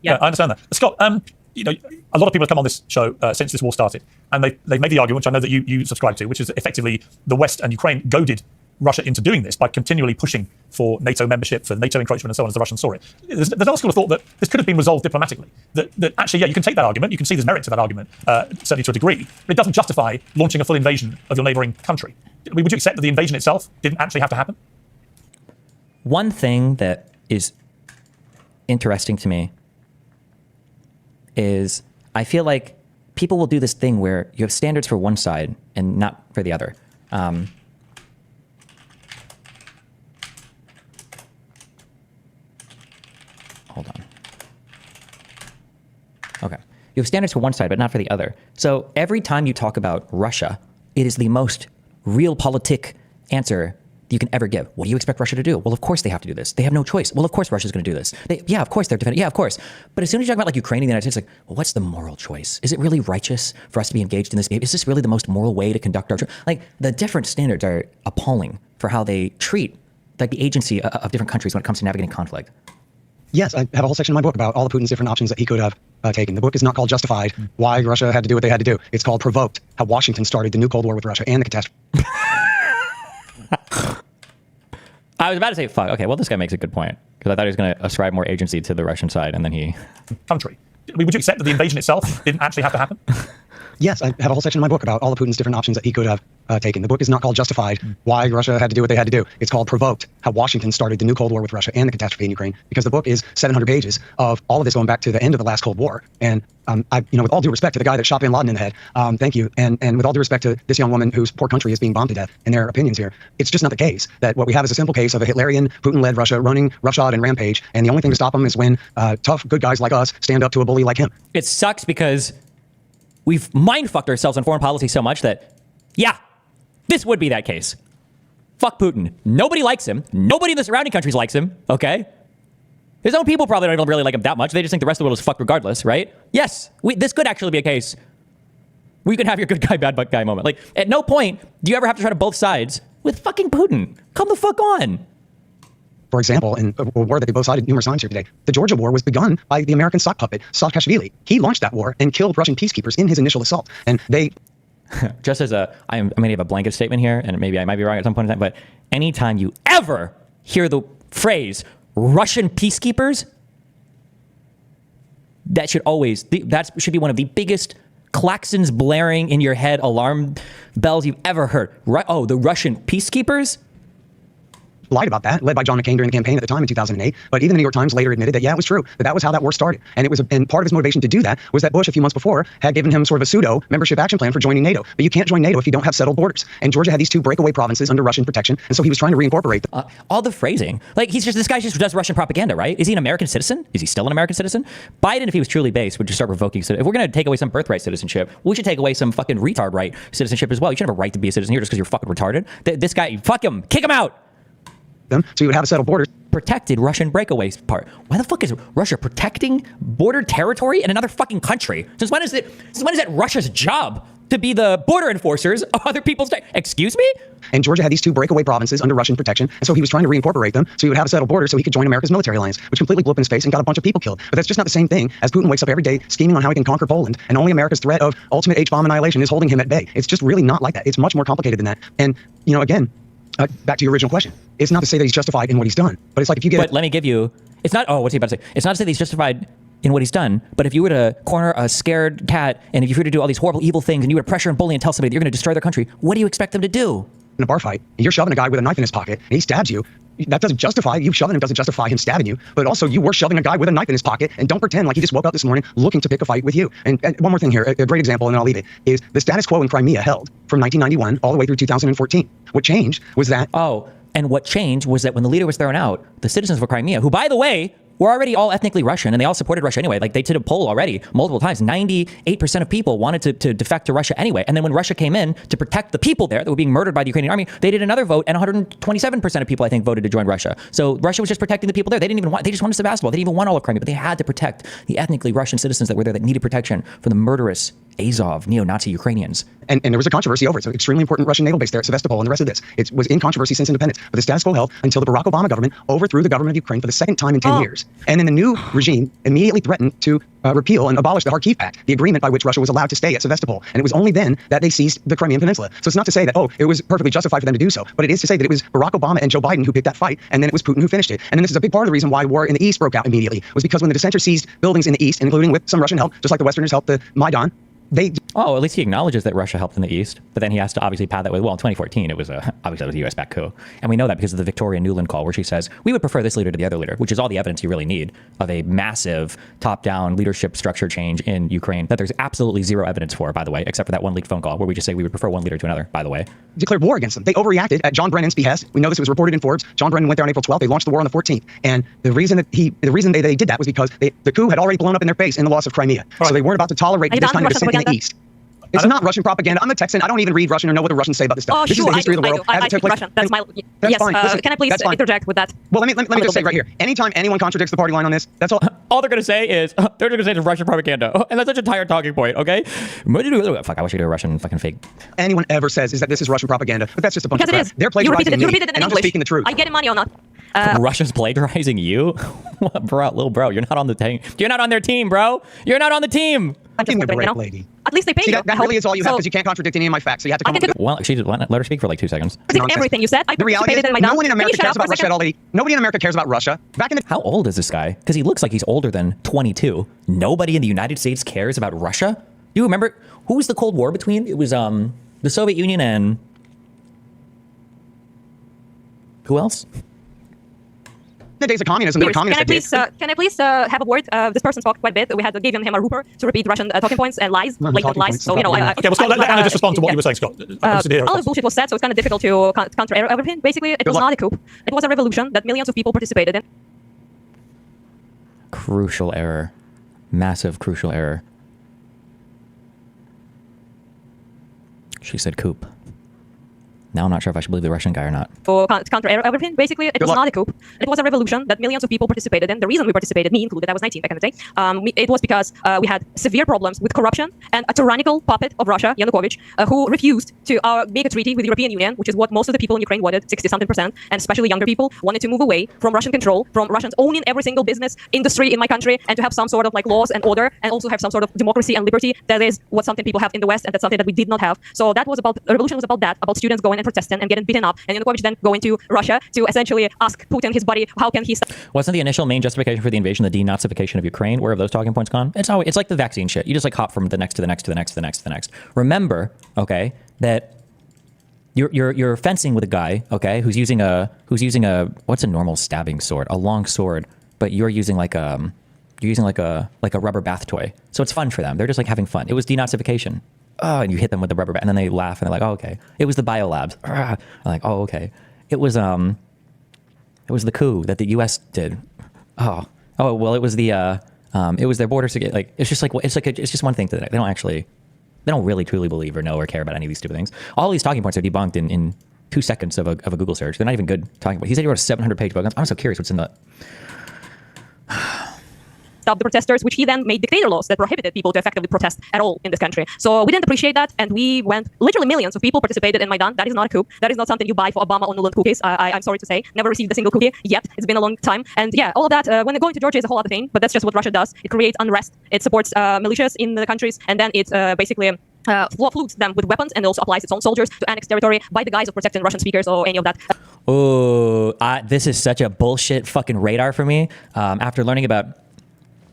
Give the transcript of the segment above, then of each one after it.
Yeah, I understand that. Scott, you know, a lot of people have come on this show since this war started, and they've made the argument, which I know that you subscribe to, which is that effectively the West and Ukraine goaded Russia into doing this by continually pushing for NATO membership, for NATO encroachment, and so on, as the Russians saw it. There's another school of thought that this could have been resolved diplomatically. That actually, yeah, you can take that argument, you can see there's merit to that argument, certainly to a degree, but it doesn't justify launching a full invasion of your neighboring country. Would you accept that the invasion itself didn't actually have to happen? One thing that is interesting to me is I feel like people will do this thing where you have standards for one side and not for the other. Hold on. Okay. You have standards for one side, but not for the other. So every time you talk about Russia, it is the most realpolitik answer you can ever give. What do you expect Russia to do? Well, of course they have to do this. They have no choice. Well, of course Russia's going to do this. Yeah, of course they're defending. Yeah, of course. But as soon as you talk about like Ukraine and the United States, like, well, what's the moral choice? Is it really righteous for us to be engaged in this game? Is this really the most moral way to conduct our... Like, the different standards are appalling for how they treat like the agency of different countries when it comes to navigating conflict. Yes, I have a whole section in my book about all of Putin's different options that he could have taken. The book is not called Justified, Why Russia Had to Do What They Had to Do. It's called Provoked, How Washington Started the New Cold War with Russia and the Catastrophe. I was about to say, fuck, okay, well, this guy makes a good point, because I thought he was going to ascribe more agency to the Russian side, and then he... Country. Would you accept that the invasion itself didn't actually have to happen? Yes, I have a whole section in my book about all of Putin's different options that he could have taken. The book is not called Justified, Why Russia Had to Do What They Had to Do. It's called Provoked, How Washington Started the New Cold War with Russia and the Catastrophe in Ukraine, because the book is 700 pages of all of this going back to the end of the last Cold War. And with all due respect to the guy that shot bin Laden in the head, thank you, and with all due respect to this young woman whose poor country is being bombed to death and their opinions here, it's just not the case that what we have is a simple case of a Hitlerian, Putin-led Russia running roughshod and rampage, and the only thing to stop them is when tough, good guys like us stand up to a bully like him. It sucks because we've mind-fucked ourselves on foreign policy so much that, yeah, this would be that case. Fuck Putin. Nobody likes him. Nobody in the surrounding countries likes him, okay? His own people probably don't even really like him that much. They just think the rest of the world is fucked regardless, right? Yes, this could actually be a case where you can have your good guy, bad guy moment. Like, at no point do you ever have to try to both sides with fucking Putin. Come the fuck on. For example, in a war that they both cited numerous times here today, the Georgia war was begun by the American sock puppet, Saakashvili. He launched that war and killed Russian peacekeepers in his initial assault. And they... Just as I'm going to give a blanket statement here, and maybe I might be wrong at some point in time, but anytime you ever hear the phrase Russian peacekeepers, that should be one of the biggest klaxons blaring in your head, alarm bells you've ever heard. Oh, the Russian peacekeepers? Lied about that, led by John McCain during the campaign at the time in 2008. But even the New York Times later admitted that, yeah, it was true, that was how that war started. And and part of his motivation to do that was that Bush, a few months before, had given him sort of a pseudo membership action plan for joining NATO. But you can't join NATO if you don't have settled borders. And Georgia had these two breakaway provinces under Russian protection, and so he was trying to reincorporate them. All the phrasing, like this guy just does Russian propaganda, right? Is he an American citizen? Is he still an American citizen? Biden, if he was truly based, would just start revoking. If we're going to take away some birthright citizenship, we should take away some fucking retard right citizenship as well. You shouldn't have a right to be a citizen here just because you're fucking retarded. This guy, fuck him, kick him out. Them, so you would have a settled border. Protected Russian breakaways part. Why the fuck is Russia protecting border territory in another fucking country? Since when is it Russia's job to be the border enforcers of other people's... Excuse me? And Georgia had these two breakaway provinces under Russian protection, and so he was trying to reincorporate them so he would have a settled border so he could join America's military alliance, which completely blew up in his face and got a bunch of people killed. But that's just not the same thing as Putin wakes up every day scheming on how he can conquer Poland, and only America's threat of ultimate H-bomb annihilation is holding him at bay. It's just really not like that. It's much more complicated than that. And, again... back to your original question. It's not to say that he's justified in what he's done, but it's like if you get... But let me give you... It's not... Oh, what's he about to say? It's not to say that he's justified in what he's done, but if you were to corner a scared cat, and if you were to do all these horrible, evil things, and you were to pressure and bully and tell somebody that you're going to destroy their country, what do you expect them to do? In a bar fight, and you're shoving a guy with a knife in his pocket, and he stabs you, that doesn't justify you shoving him, doesn't justify him stabbing you, but also you were shoving a guy with a knife in his pocket, and don't pretend like he just woke up this morning looking to pick a fight with you. And one more thing here, a great example, and then I'll leave it, is the status quo in Crimea held from 1991 all the way through 2014. What changed was that... Oh, and what changed was that when the leader was thrown out, the citizens of Crimea, who, by the way, were already all ethnically Russian, and they all supported Russia anyway. Like, they did a poll already multiple times. 98% of people wanted to defect to Russia anyway. And then when Russia came in to protect the people there that were being murdered by the Ukrainian army, they did another vote, and 127% of people, I think, voted to join Russia. So Russia was just protecting the people there. They just wanted Sebastopol. They didn't even want all of Crimea, but they had to protect the ethnically Russian citizens that were there that needed protection from the murderous Azov, neo-Nazi Ukrainians. And there was a controversy over it. So extremely important Russian naval base there at Sevastopol and the rest of this. It was in controversy since independence. But the status quo held until the Barack Obama government overthrew the government of Ukraine for the second time in 10 years. And then the new regime immediately threatened to repeal and abolish the Kharkiv Pact, the agreement by which Russia was allowed to stay at Sevastopol. And it was only then that they seized the Crimean Peninsula. So it's not to say that, it was perfectly justified for them to do so, but it is to say that it was Barack Obama and Joe Biden who picked that fight, and then it was Putin who finished it. And then this is a big part of the reason why war in the East broke out immediately, was because when the dissenters seized buildings in the East, including with some Russian help, just like the Westerners helped the Maidan, at least he acknowledges that Russia helped in the East, but then he has to obviously pad that with, in 2014, it was obviously that was a U.S.-backed coup. And we know that because of the Victoria Nuland call, where she says, we would prefer this leader to the other leader, which is all the evidence you really need of a massive top-down leadership structure change in Ukraine that there's absolutely zero evidence for, by the way, except for that one leaked phone call where we just say we would prefer one leader to another, by the way. Declared war against them. They overreacted at John Brennan's behest. We know this was reported in Forbes. John Brennan went there on April 12th. They launched the war on the 14th. And the reason they did that was because the coup had already blown up in their face in the loss of Crimea. So they weren't about to tolerate this kind of dissent in the East. It's not Russian propaganda. I'm a Texan. I don't even read Russian or know what the Russians say about this stuff. This is the history of the world. I speak Russian. That's my. That's yes. fine. Listen, can I please interject with that? Well, let me just say right here. Anytime anyone contradicts the party line on this, that's all. All they're going to say is, it's Russian propaganda. And that's such a tired talking point, okay? Fuck, I wish I could do a Russian fucking fake. Anyone ever says is that this is Russian propaganda, but that's just a bunch of crap. Because it is. They're plagiarizing me, you repeated it in and I'm just English. speaking the truth. I get money or not. Russia's plagiarizing you? Little bro, you're not on the team. You're not on their team, bro. You're not on the team. Give me a break, lady. At least they pay See, you. that really is all you have, because you can't contradict any of my facts, so you have to come up with it. Well, let her speak for like 2 seconds. Everything you said. I The reality is, participated in my no one in America cares about Russia at all, lady. Nobody in America cares about Russia. Back in the... How old is this guy? Because he looks like he's older than 22. Nobody in the United States cares about Russia? Do you remember who was the Cold War between? It was the Soviet Union and who else? the days of communism, there were communists. Can I please have a word? This person talked quite a bit. We had given him a rooper to repeat Russian talking points and lies, blatant lies. So, okay, well, Scott, let Anna just respond to what you were saying, Scott. All this bullshit was said, so it's kind of difficult to counter everything. Basically, it was not a coup. It was a revolution that millions of people participated in. Crucial error. Massive crucial error. She said coup. Now I'm not sure if I should believe the Russian guy or not. To counter everything, basically, it was not a coup. It was a revolution that millions of people participated in. The reason we participated, me included, I was 19 back in the day, it was because we had severe problems with corruption and a tyrannical puppet of Russia, Yanukovych, who refused to make a treaty with the European Union, which is what most of the people in Ukraine wanted, 60-something%, and especially younger people wanted to move away from Russian control, from Russians owning every single business industry in my country, and to have some sort of like laws and order, and also have some sort of democracy and liberty. That is what something people have in the West, and that's something that we did not have. So that was about, the revolution was about that, about students going and protesting and getting beaten up, and Yanukovych then going to Russia to essentially ask Putin, his buddy, how can he stop. Wasn't the initial main justification for the invasion the denazification of Ukraine? Where have those talking points gone? It's like the vaccine shit. You just like hop from the next to the next to the next to the next to the next. Remember, okay, that you're fencing with a guy, okay, who's using a what's a normal stabbing sword? A long sword, but you're using like a rubber bath toy. So it's fun for them. They're just like having fun. It was denazification. Oh, and you hit them with the rubber bat, and then they laugh, and they're like, "Oh, okay." It was the biolabs. I'm like, "Oh, okay." It was the coup that the U.S. did. Oh, well, it was it was their border security. Like, it's just one thing to that. They don't really truly believe or know or care about any of these stupid things. All these talking points are debunked in 2 seconds of a Google search. They're not even good talking points. He said he wrote a 700-page book. I'm so curious what's in the. Stop the protesters, which he then made dictator laws that prohibited people to effectively protest at all in this country. So we didn't appreciate that, and we went, literally millions of people participated in Maidan. That is not a coup. That is not something you buy for Obama or Nuland cookies. I'm sorry to say, never received a single cookie yet. It's been a long time. And yeah, all of that, when they're going to Georgia is a whole other thing, but that's just what Russia does. It creates unrest. It supports militias in the countries, and then it basically flutes them with weapons, and also applies its own soldiers to annex territory by the guise of protecting Russian speakers or any of that. Oh, this is such a bullshit fucking radar for me. After learning about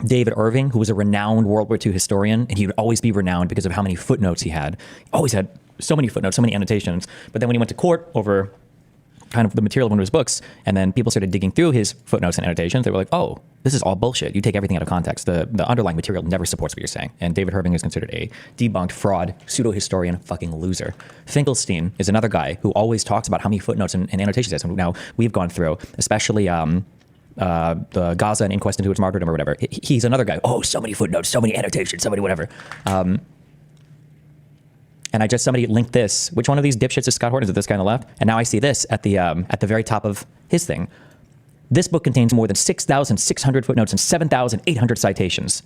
David Irving, who was a renowned World War II historian, and he would always be renowned because of how many footnotes he had. Always had so many footnotes, so many annotations. But then when he went to court over kind of the material of one of his books, and then people started digging through his footnotes and annotations, they were like, oh, this is all bullshit. You take everything out of context. The underlying material never supports what you're saying. And David Irving is considered a debunked fraud, pseudo-historian, fucking loser. Finkelstein is another guy who always talks about how many footnotes and annotations he has. And now we've gone through, especially the Gaza and inquest into its martyrdom or whatever. He's another guy. Oh, so many footnotes, so many annotations, so many whatever. And somebody linked this. Which one of these dipshits is Scott Horton? Is it this guy on the left? And now I see this at the very top of his thing. This book contains more than 6,600 footnotes and 7,800 citations.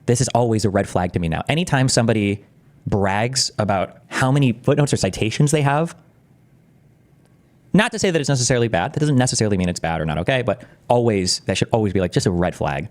This is always a red flag to me now. Anytime somebody brags about how many footnotes or citations they have, not to say that it's necessarily bad. That doesn't necessarily mean it's bad or not okay, but always, that should always be like just a red flag.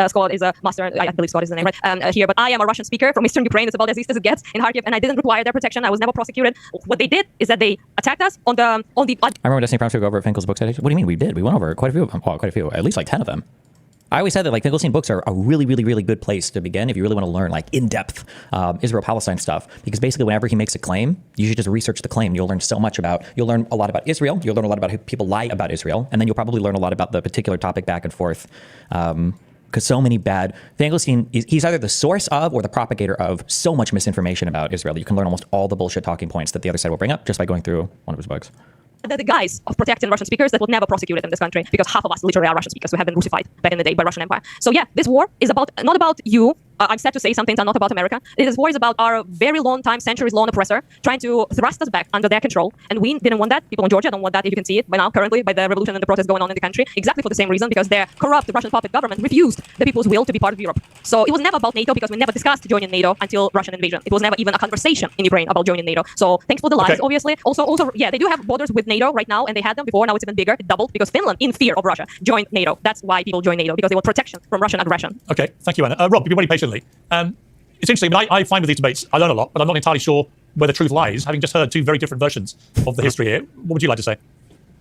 Scott is a master, I believe Scott is the name, right, here, but I am a Russian speaker from Eastern Ukraine. It's about as east as it gets in Kharkiv, and I didn't require their protection. I was never prosecuted. What they did is that they attacked us on the. I remember Destiny Prompts to go over at Finkel's book citation. What do you mean we did? We went over quite a few of them. Well, quite a few, at least like 10 of them. I always said that like Finkelstein books are a really, really, really good place to begin if you really want to learn like in-depth Israel-Palestine stuff. Because basically whenever he makes a claim, you should just research the claim. You'll learn so much about, you'll learn a lot about Israel. You'll learn a lot about who people lie about Israel. And then you'll probably learn a lot about the particular topic back and forth. Because so many bad, Finkelstein, he's either the source of or the propagator of so much misinformation about Israel. You can learn almost all the bullshit talking points that the other side will bring up just by going through one of his books. The guise of protecting Russian speakers that will never prosecute it in this country because half of us literally are Russian speakers. We have been Russified back in the day by Russian Empire. So yeah, this war is about not about you. I'm sad to say some things are not about America. This war is about our very long time, centuries-long oppressor trying to thrust us back under their control. And we didn't want that. People in Georgia don't want that, if you can see it by now, currently, by the revolution and the protests going on in the country. Exactly for the same reason, because their corrupt Russian puppet government refused the people's will to be part of Europe. So it was never about NATO because we never discussed joining NATO until Russian invasion. It was never even a conversation in Ukraine about joining NATO. So thanks for the lies, obviously. Also, yeah, they do have borders with NATO right now, and they had them before. Now it's even bigger. It doubled because Finland, in fear of Russia, joined NATO. That's why people join NATO, because they want protection from Russian aggression. Okay, thank you, Anna. Rob, you've been waiting patiently. It's interesting. I mean, I find with these debates, I learn a lot, but I'm not entirely sure where the truth lies, having just heard two very different versions of the history here. What would you like to say?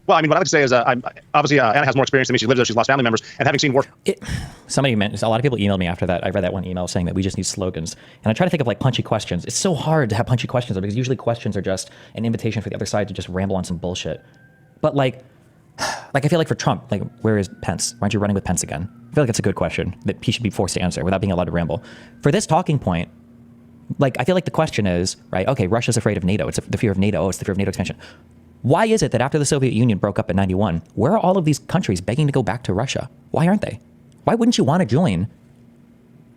Well, I mean, what I would say is, obviously, Anna has more experience than me. She lives there. She's lost family members. And having seen war... Somebody meant, a lot of people emailed me after that. I read that one email saying that we just need slogans. And I try to think of like punchy questions. It's so hard to have punchy questions because usually questions are just an invitation for the other side to just ramble on some bullshit. But like I feel like for Trump, like, where is Pence? Why aren't you running with Pence again? I feel like it's a good question that he should be forced to answer without being allowed to ramble. For this talking point, like, I feel like the question is, right, okay, Russia's afraid of NATO. It's the fear of NATO. Oh, it's the fear of NATO expansion. Why is it that after the Soviet Union broke up in 91, where are all of these countries begging to go back to Russia? Why aren't they? Why wouldn't you want to join,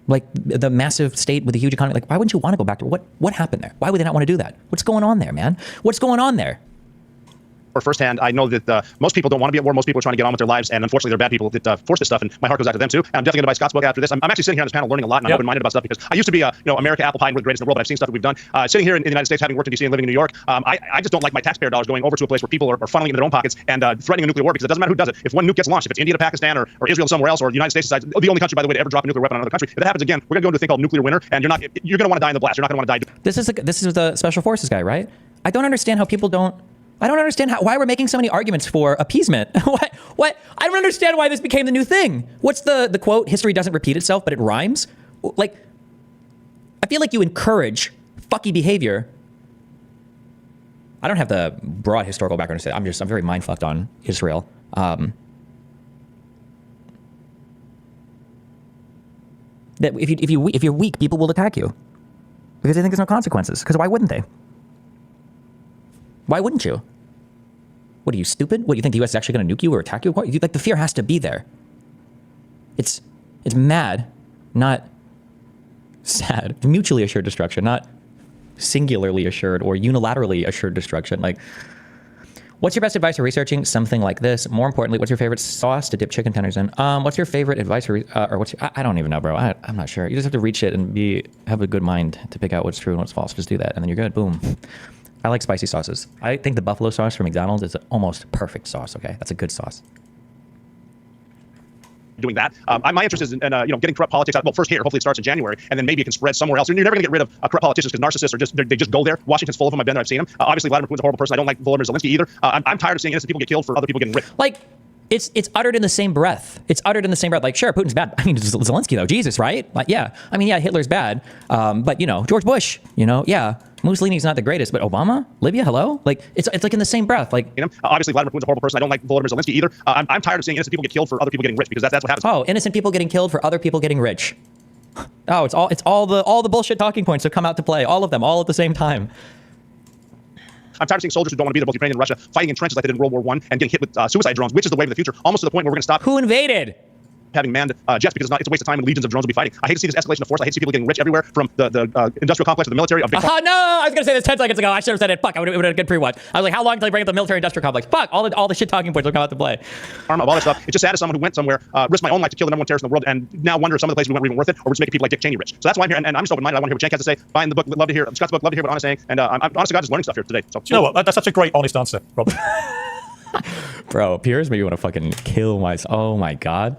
like, the massive state with a huge economy? Like, why wouldn't you want to go back to, what happened there? Why would they not want to do that? What's going on there, man? What's going on there? Or firsthand, I know that most people don't want to be at war. Most people are trying to get on with their lives, and unfortunately, there are bad people that force this stuff. And my heart goes out to them too. And I'm definitely going to buy Scott's book after this. I'm actually sitting here on this panel learning a lot, and I'm open-minded about stuff because I used to be America apple pie and we're the greatest in the world. But I've seen stuff that we've done. Sitting here in the United States, having worked in DC and living in New York, I just don't like my taxpayer dollars going over to a place where people are funneling into their own pockets and threatening a nuclear war, because it doesn't matter who does it. If one nuke gets launched, if it's India to Pakistan or Israel to somewhere else, or the United States decides, the only country, by the way, to ever drop a nuclear weapon on another country, if that happens again, we're going to go into a thing called nuclear winter, and you're going to want to die in the blast. You're not going to want to die. This is the special forces guy, right? I don't understand how people don't. I don't understand why we're making so many arguments for appeasement. What? I don't understand why this became the new thing. What's the quote? History doesn't repeat itself, but it rhymes. Like, I feel like you encourage fucky behavior. I don't have the broad historical background to say. I'm very mind-fucked on Israel. That if you're weak, people will attack you because they think there's no consequences. Because why wouldn't they? Why wouldn't you? What are you, stupid? What, you think the U.S. is actually going to nuke you or attack you? Like, the fear has to be there. It's mad, not sad. Mutually assured destruction, not singularly assured or unilaterally assured destruction. Like, what's your best advice for researching something like this? More importantly, what's your favorite sauce to dip chicken tenders in? What's your favorite advice for, I don't even know, bro. I'm not sure. You just have to reach it and have a good mind to pick out what's true and what's false. Just do that, and then you're good. Boom. I like spicy sauces. I think the buffalo sauce from McDonald's is an almost perfect sauce, okay? That's a good sauce. Doing that. My interest is in getting corrupt politics out. Well, first here, hopefully it starts in January, and then maybe it can spread somewhere else. You're never going to get rid of corrupt politicians because narcissists are they just go there. Washington's full of them. I've been there, I've seen them. Obviously, Vladimir Putin's a horrible person. I don't like Volodymyr Zelensky either. I'm tired of seeing innocent people get killed for other people getting rich. Like, it's uttered in the same breath. It's uttered in the same breath. Like, sure, Putin's bad. I mean, Zelensky though, Jesus, right? Like, yeah. I mean, yeah, Hitler's bad. But George Bush, yeah. Mussolini's not the greatest, but Obama, Libya, hello? Like, it's like in the same breath. Like, obviously, Vladimir Putin's a horrible person. I don't like Volodymyr Zelensky either. I'm tired of seeing innocent people get killed for other people getting rich because that's what happens. Oh, innocent people getting killed for other people getting rich. Oh, it's all the bullshit talking points that come out to play. All of them, all at the same time. I'm tired of seeing soldiers who don't want to be there, both Ukraine and Russia, fighting in trenches like they did in World War I and getting hit with suicide drones, which is the way of the future, almost to the point where we're going to stop. Who invaded? having manned jets because it's a waste of time and legions of drones will be fighting. I hate to see this escalation of force. I hate to see people getting rich everywhere from the industrial complex to the military. Of big no, I was gonna say this 10 seconds ago. I should have said it. Fuck, I would have had a good pre-watch. I was like, how long until they bring up the military industrial complex? Fuck, all the shit talking points will come out to play. Of all that stuff. It's just sad as someone who went somewhere, risked my own life to kill the #1 terrorist in the world, and now wonder if some of the places we went were even worth it, or we're just making people like Dick Cheney rich. So that's why I'm here, and I'm just open-minded. I want to hear what Cenk has to say. Buying the book, love to hear Scott's book, love to hear what Anna's saying, and I'm honest to God just learning stuff here today. So, Do you know what? That's such a great, honest answer, Rob. Bro, Piers made me want to fucking kill myself. Oh my God.